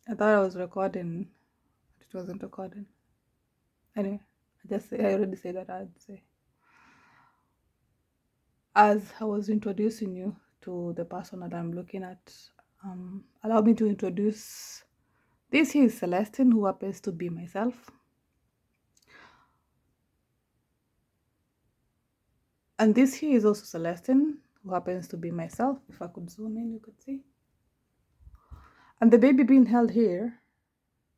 I thought I was recording, but it wasn't recording. Anyway, I already said that I'd say. As I was introducing you to the person that I'm looking at, allow me to introduce this here is Celestine, who happens to be myself. And this here is also Celestine, who happens to be myself. If I could zoom in, you could see. And the baby being held here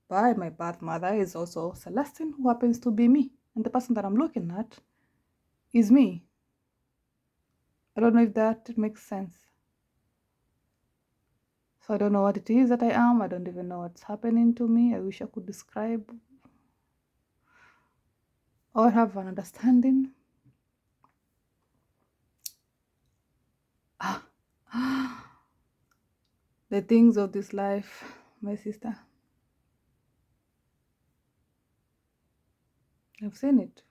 by my birth mother is also Celestine, who happens to be me. And the person that I'm looking at is me. I don't know if that makes sense. So I don't know what it is that I am. I don't even know what's happening to me. I wish I could describe or have an understanding. The things of this life, my sister. I've seen it.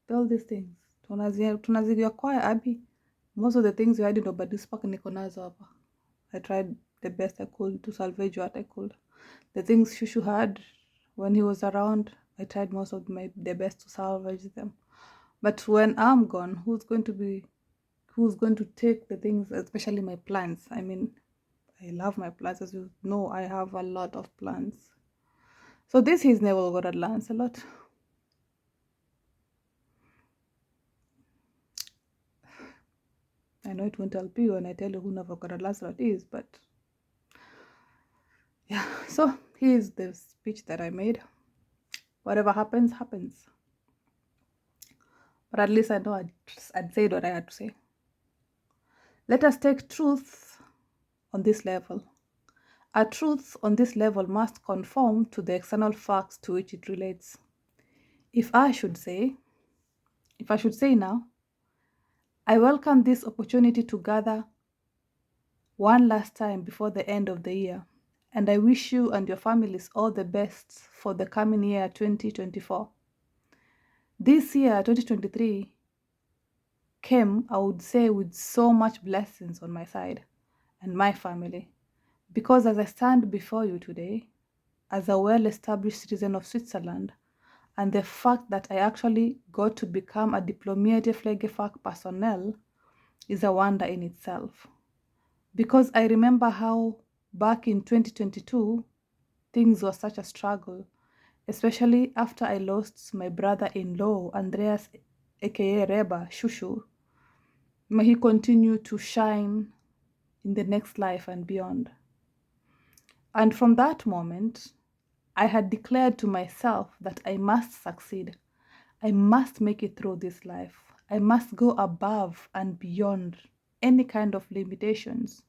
All these things. Tunaziacquire Abby. Most of the things you had in nobody's pack niko nazo hapa. I tried the best I could to salvage what I could. The things Shushu had when he was around, I tried the best to salvage them. But when I'm gone, who's going to take the things, especially my plants? I mean, I love my plants. As you know, I have a lot of plants. So this is Neville Goddard Lancelot. I know it won't help you when I tell you who Neville Goddard Lancelot is, but yeah. So here's the speech that I made. Whatever happens, happens. But at least I know I'd said what I had to say. Let us take truth on this level. A truth on this level must conform to the external facts to which it relates. If I should say now, I welcome this opportunity to gather one last time before the end of the year, and I wish you and your families all the best for the coming year 2024. This year, 2023, came, I would say, with so much blessings on my side and my family, because as I stand before you today, as a well-established citizen of Switzerland, and the fact that I actually got to become a Diplomierter Pflegefach personnel is a wonder in itself. Because I remember how back in 2022, things were such a struggle, especially after I lost my brother-in-law, Andreas, aka Reba Shushu. May he continue to shine in the next life and beyond. And from that moment, I had declared to myself that I must succeed. I must make it through this life. I must go above and beyond any kind of limitations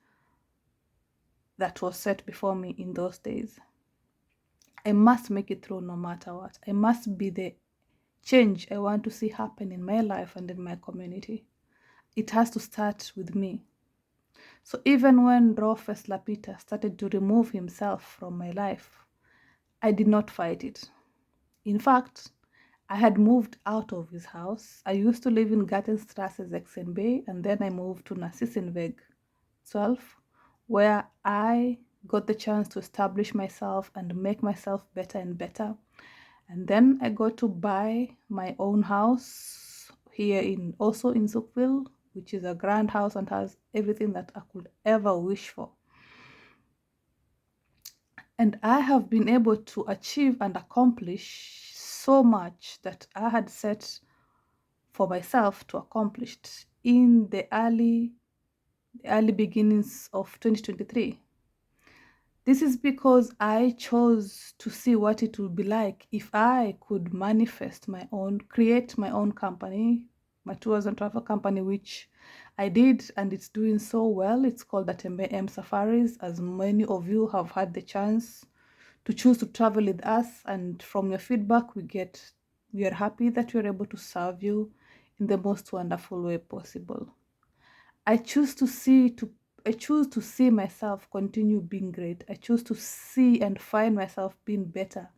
that was set before me in those days. I must make it through no matter what. I must be the change I want to see happen in my life and in my community. It has to start with me. So even when Rofes Lapita started to remove himself from my life, I did not fight it. In fact, I had moved out of his house. I used to live in Gartenstrasse, Bay, and then I moved to Narsissenweg 12, where I got the chance to establish myself and make myself better and better. And then I got to buy my own house here also in Zoukville, which is a grand house and has everything that I could ever wish for. And I have been able to achieve and accomplish so much that I had set for myself to accomplish in the early beginnings of 2023. This is because I chose to see what it would be like if I could create my own company, my tours and travel company, which I did, and it's doing so well. It's called Atembe M Safaris, as many of you have had the chance to choose to travel with us, and from your feedback we are happy that we are able to serve you in the most wonderful way possible. I choose to see myself continue being great. I choose to see and find myself being better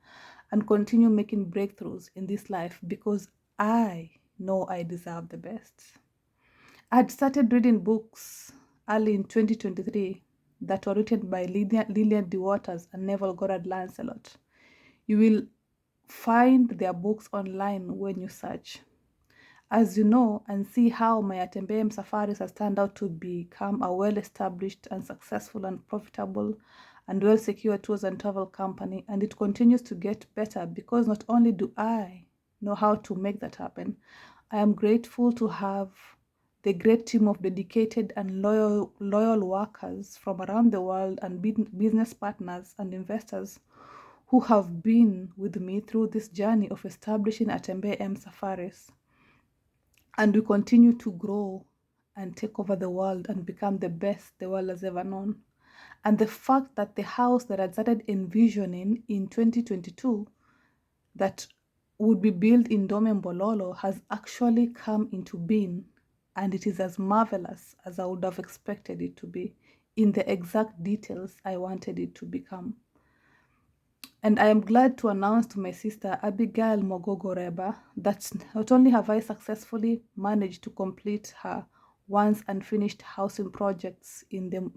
and continue making breakthroughs in this life because I know I deserve the best. I had started reading books early in 2023 that were written by Lillian De Waters and Neville Goddard Lancelot. You will find their books online when you search. As you know and see how my Atembee Safaris has turned out to become a well-established and successful and profitable and well-secure tours and travel company, and it continues to get better because not only do I know how to make that happen, I am grateful to have the great team of dedicated and loyal workers from around the world and business partners and investors who have been with me through this journey of establishing Atembee Safaris. And we continue to grow and take over the world and become the best the world has ever known. And the fact that the house that I started envisioning in 2022 that would be built in Domembololo has actually come into being, and it is as marvelous as I would have expected it to be in the exact details I wanted it to become. And I am glad to announce to my sister Abigail Mogogo Reba that not only have I successfully managed to complete her once unfinished housing projects in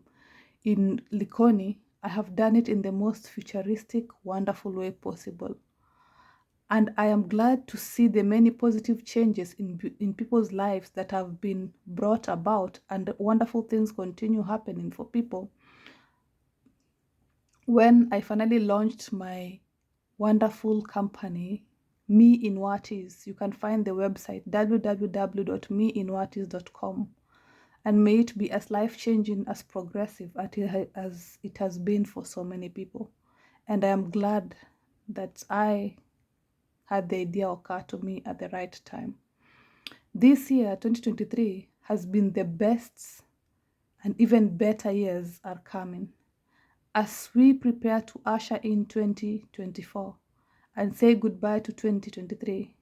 Likoni, I have done it in the most futuristic, wonderful way possible. And I am glad to see the many positive changes in people's lives that have been brought about, and wonderful things continue happening for people. When I finally launched my wonderful company, Me in What Is, you can find the website www.meinwhatis.com, and may it be as life-changing, as progressive as it has been for so many people. And I am glad that I had the idea occur to me at the right time. This year, 2023, has been the best, and even better years are coming. As we prepare to usher in 2024 and say goodbye to 2023,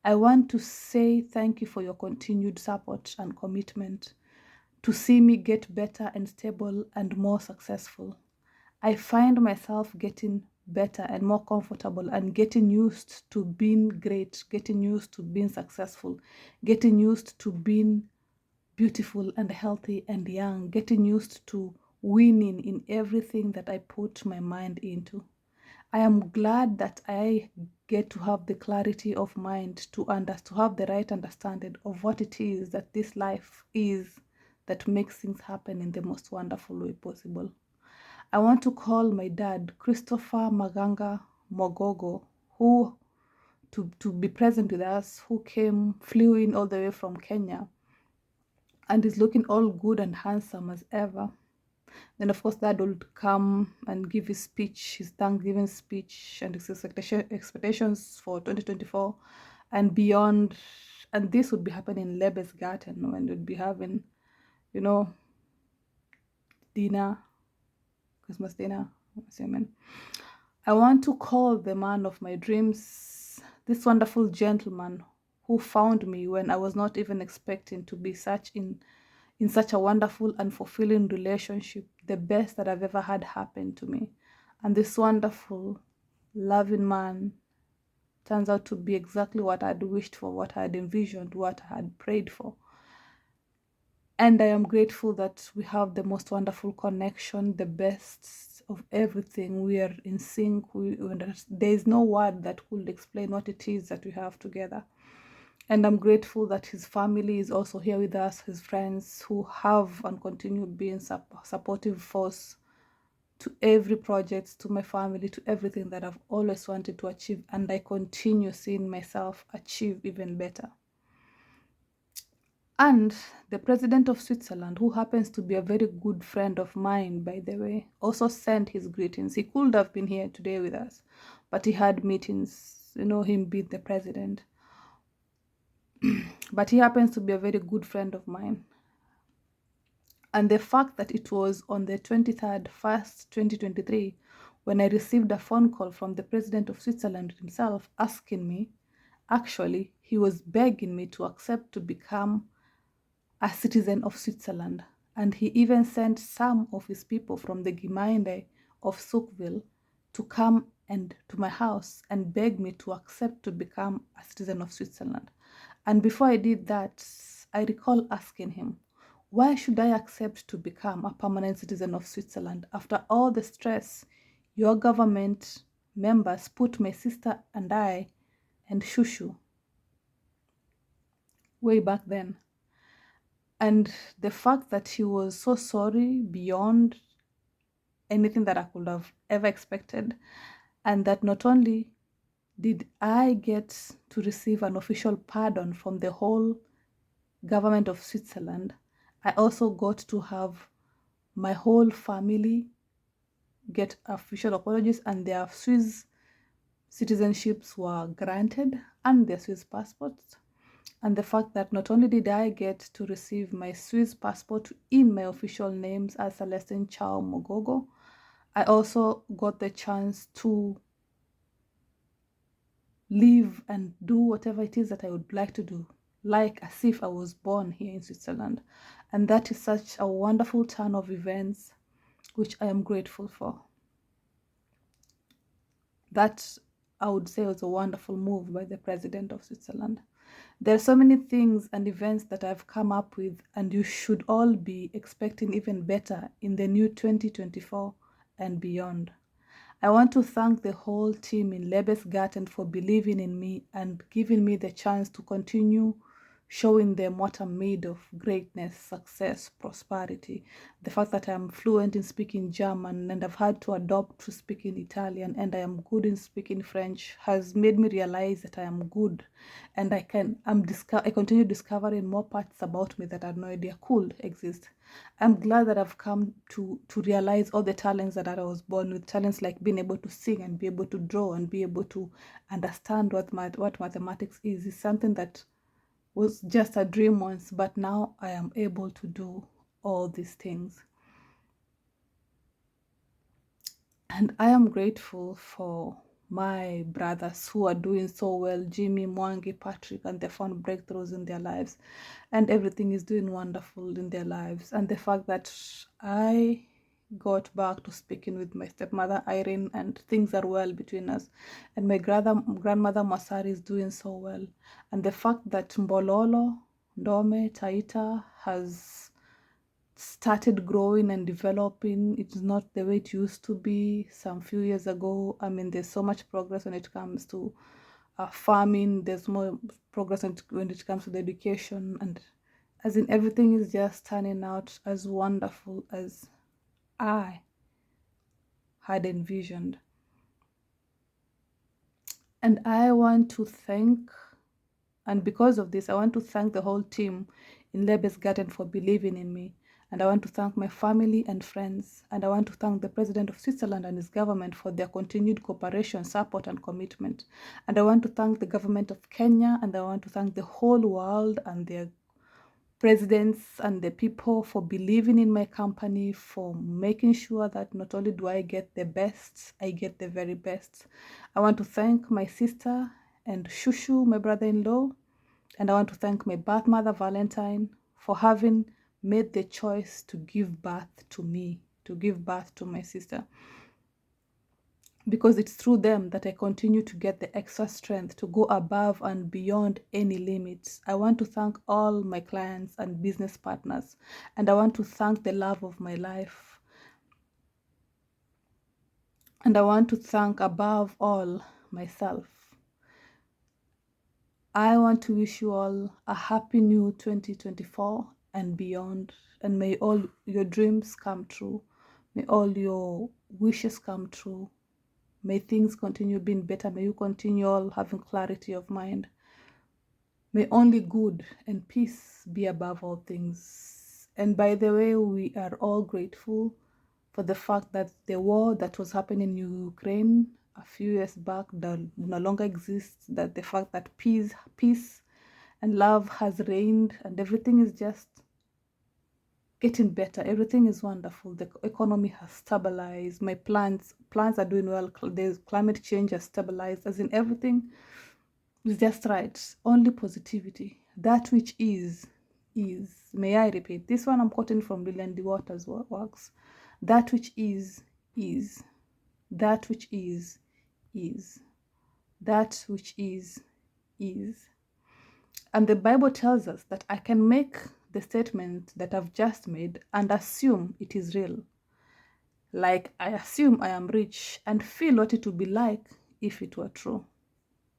I want to say thank you for your continued support and commitment to see me get better and stable and more successful. I find myself getting better and more comfortable and getting used to being great, getting used to being successful, getting used to being beautiful and healthy and young, getting used to winning in everything that I put my mind into. I am glad that I get to have the clarity of mind to have the right understanding of what it is that this life is that makes things happen in the most wonderful way possible. I want to call my dad, Christopher Maganga Mogogo, who to be present with us, who flew in all the way from Kenya and is looking all good and handsome as ever. Then, of course, Dad will come and give his speech, his Thanksgiving speech, and his expectations for 2024 and beyond. And this would be happening in Lebesgarten when we'd be having, dinner, Christmas dinner. I want to call the man of my dreams, this wonderful gentleman who found me when I was not even expecting to be in such a wonderful and fulfilling relationship, the best that I've ever had happen to me. And this wonderful, loving man turns out to be exactly what I'd wished for, what I had envisioned, what I had prayed for. And I am grateful that we have the most wonderful connection, the best of everything. We are in sync. There is no word that could explain what it is that we have together. And I'm grateful that his family is also here with us, his friends who have and continue being supportive force to every project, to my family, to everything that I've always wanted to achieve. And I continue seeing myself achieve even better. And the president of Switzerland, who happens to be a very good friend of mine, by the way, also sent his greetings. He could have been here today with us, but he had meetings, him being the president. But he happens to be a very good friend of mine. And the fact that it was on the 23rd, 1st, 2023, when I received a phone call from the president of Switzerland himself asking me, actually, he was begging me to accept to become a citizen of Switzerland. And he even sent some of his people from the Gemeinde of Zuchwil to come and to my house and beg me to accept to become a citizen of Switzerland. And before I did that, I recall asking him, Why should I accept to become a permanent citizen of Switzerland after all the stress your government members put my sister and I and Shushu way back then? And the fact that he was so sorry beyond anything that I could have ever expected, and that not only did I get to receive an official pardon from the whole government of Switzerland, I also got to have my whole family get official apologies, and their Swiss citizenships were granted and their Swiss passports. And the fact that not only did I get to receive my Swiss passport in my official names as Celestine Chao Mogogo, I also got the chance to live and do whatever it is that I would like to do, like as if I was born here in Switzerland. And that is such a wonderful turn of events, which I am grateful for. That, I would say, was a wonderful move by the president of Switzerland. There are so many things and events that I've come up with, and you should all be expecting even better in the new 2024 and beyond. I want to thank the whole team in Lebesgarten for believing in me and giving me the chance to continue showing them what I'm made of: greatness, success, prosperity. The fact that I'm fluent in speaking German and I've had to adopt to speaking Italian, and I am good in speaking French, has made me realize that I am good, and I continue discovering more parts about me that I had no idea could exist. I'm glad that I've come to realize all the talents that I was born with, talents like being able to sing and be able to draw and be able to understand what mathematics is something that was just a dream once, but now I am able to do all these things. And I am grateful for my brothers who are doing so well: Jimmy, Mwangi, Patrick, and they found breakthroughs in their lives, and everything is doing wonderful in their lives. And the fact that I got back to speaking with my stepmother Irene, and things are well between us, and my grandmother Masari is doing so well, and the fact that Mbololo, Ndome, Taita has started growing and developing. It's not the way it used to be some few years ago. I mean, there's so much progress when it comes to farming. There's more progress when it comes to the education, and as in everything is just turning out as wonderful as I had envisioned. And I want to thank, and because of this, I want to thank the whole team in Lebesgarten for believing in me. And I want to thank my family and friends. And I want to thank the President of Switzerland and his government for their continued cooperation, support, and commitment. And I want to thank the government of Kenya, and I want to thank the whole world and their presidents and the people for believing in my company, for making sure that not only do I get the best, I get the very best. I want to thank my sister and Shushu, my brother-in-law, and I want to thank my birth mother, Valentine, for having made the choice to give birth to me, to give birth to my sister. Because it's through them that I continue to get the extra strength to go above and beyond any limits. I want to thank all my clients and business partners, and I want to thank the love of my life. And I want to thank above all myself. I want to wish you all a happy new 2024 and beyond, and may all your dreams come true. May all your wishes come true. May things continue being better. May you continue all having clarity of mind. May only good and peace be above all things. And by the way, we are all grateful for the fact that the war that was happening in Ukraine a few years back no longer exists, that the fact that peace and love has reigned, and everything is just getting better. Everything is wonderful. The economy has stabilized. My plants are doing well. The climate change has stabilized. As in, everything is just right. Only positivity. That which is. May I repeat? This one I'm quoting from Lilian DeWaters' works. That which is. That which is. That which is. And the Bible tells us that I can make the statement that I've just made and assume it is real. Like I assume I am rich and feel what it would be like if it were true.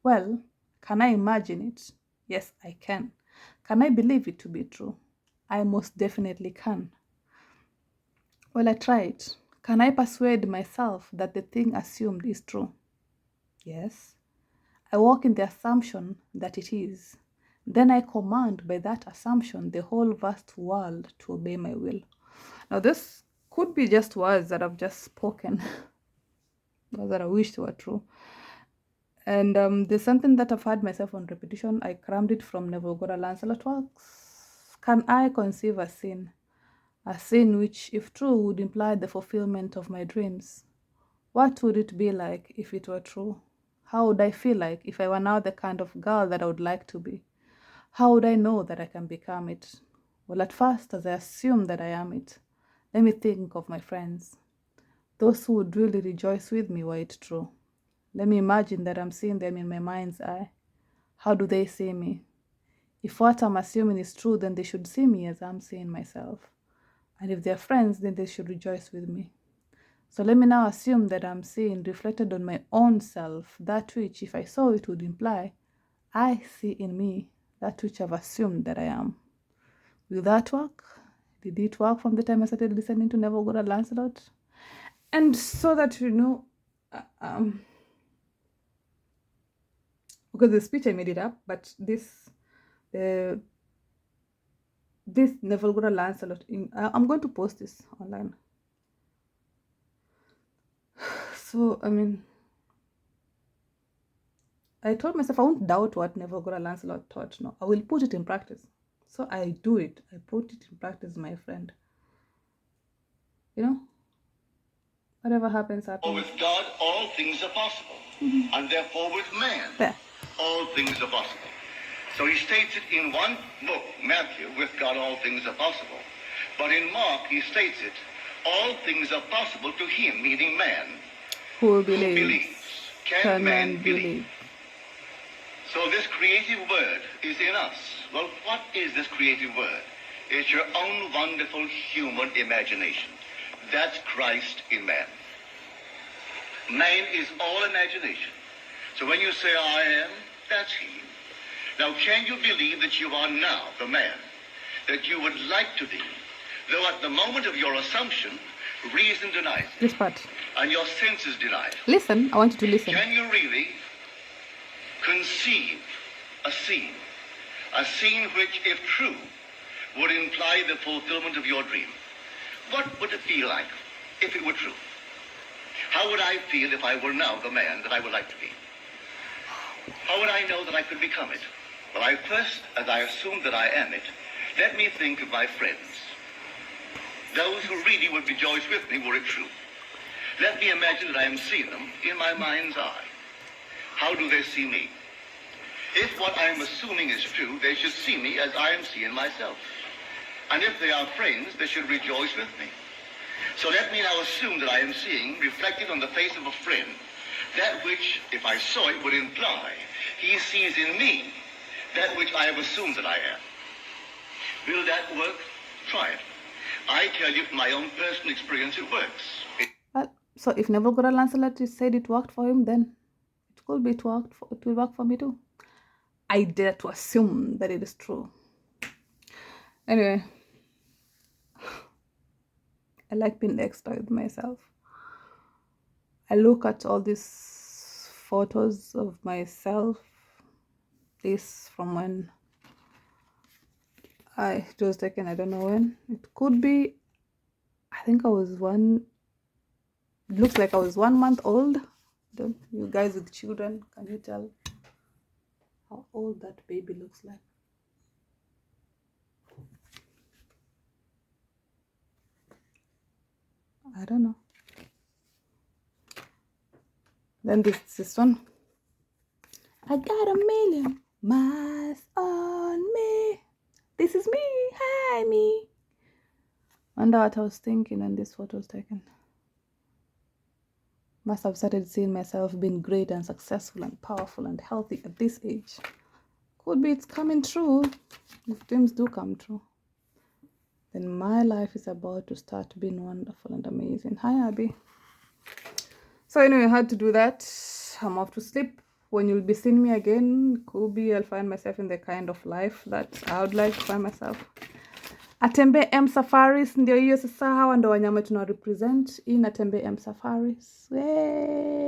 Well, can I imagine it? Yes, I can. Can I believe it to be true? I most definitely can. Well, I tried. Can I persuade myself that the thing assumed is true? Yes. I walk in the assumption that it is. Then I command by that assumption the whole vast world to obey my will. Now, this could be just words that I've just spoken, that I wish were true. And there's something that I've had myself on repetition. I crammed it from Neville Goddard Lancelot Works. Can I conceive a sin? A sin which, if true, would imply the fulfillment of my dreams. What would it be like if it were true? How would I feel like if I were now the kind of girl that I would like to be? How would I know that I can become it? Well, at first, as I assume that I am it, let me think of my friends. Those who would really rejoice with me were it true. Let me imagine that I'm seeing them in my mind's eye. How do they see me? If what I'm assuming is true, then they should see me as I'm seeing myself. And if they're friends, then they should rejoice with me. So let me now assume that I'm seeing reflected on my own self that which, if I saw it, would imply I see in me that which I've assumed that I am. Will that work? Did it work from the time I started listening to Neville Goddard Lancelot? And so that you know, because the speech I made it up, but this Neville Goddard Lancelot, I'm going to post this online. So I mean, I told myself I won't doubt what Neville Goddard Lancelot taught. No, I will put it in practice. So I do it. I put it in practice, my friend. You know, whatever happens, happens. For with God, all things are possible. And therefore with man, all things are possible. So he states it in one book, Matthew, with God, all things are possible. But in Mark, he states it, all things are possible to him, meaning man, who believes. Can man believe? So this creative word is in us. Well, what is this creative word? It's your own wonderful human imagination. That's Christ in man. Man is all imagination. So when you say I am, that's he. Now, can you believe that you are now the man that you would like to be, though at the moment of your assumption, reason denies it, This part. and your senses deny it? Listen, I want you to listen. Can you really conceive a scene which, if true, would imply the fulfillment of your dream? What would it feel like if it were true? How would I feel if I were now the man that I would like to be? How would I know that I could become it? Well, as I assume that I am it, let me think of my friends. Those who really would rejoice with me were it true. Let me imagine that I am seeing them in my mind's eye. How do they see me? If what I am assuming is true, they should see me as I am seeing myself. And if they are friends, they should rejoice with me. So let me now assume that I am seeing, reflected on the face of a friend, that which, if I saw it, would imply he sees in me that which I have assumed that I am. Will that work? Try it. I tell you from my own personal experience, it works. Well, so if Neville Goddard Lancelot said it worked for him, then it could be it will work for me too. I dare to assume that it is true. Anyway, I like being extra with myself. I look at all these photos of myself. This from when it was taken, I don't know when. It could be, I think I was it looks like I was 1 month old. Don't you guys with children, can you tell how old that baby looks like? I don't know. Then this one. I got 1,000,000 miles on me. This is me. Hi, me. Wonder what I was thinking when this photo was taken. Must have started seeing myself being great and successful and powerful and healthy at this age. Could be it's coming true if dreams do come true. then my life is about to start being wonderful and amazing. Hi, Abby. So anyway, I had to do that. I'm off to sleep. When you'll be seeing me again, could be I'll find myself in the kind of life that I would like to find myself. Atembe M Safaris ndio hiyo sasa, hawa ndo wanyama tuna represent in Atembe M Safaris. Hey.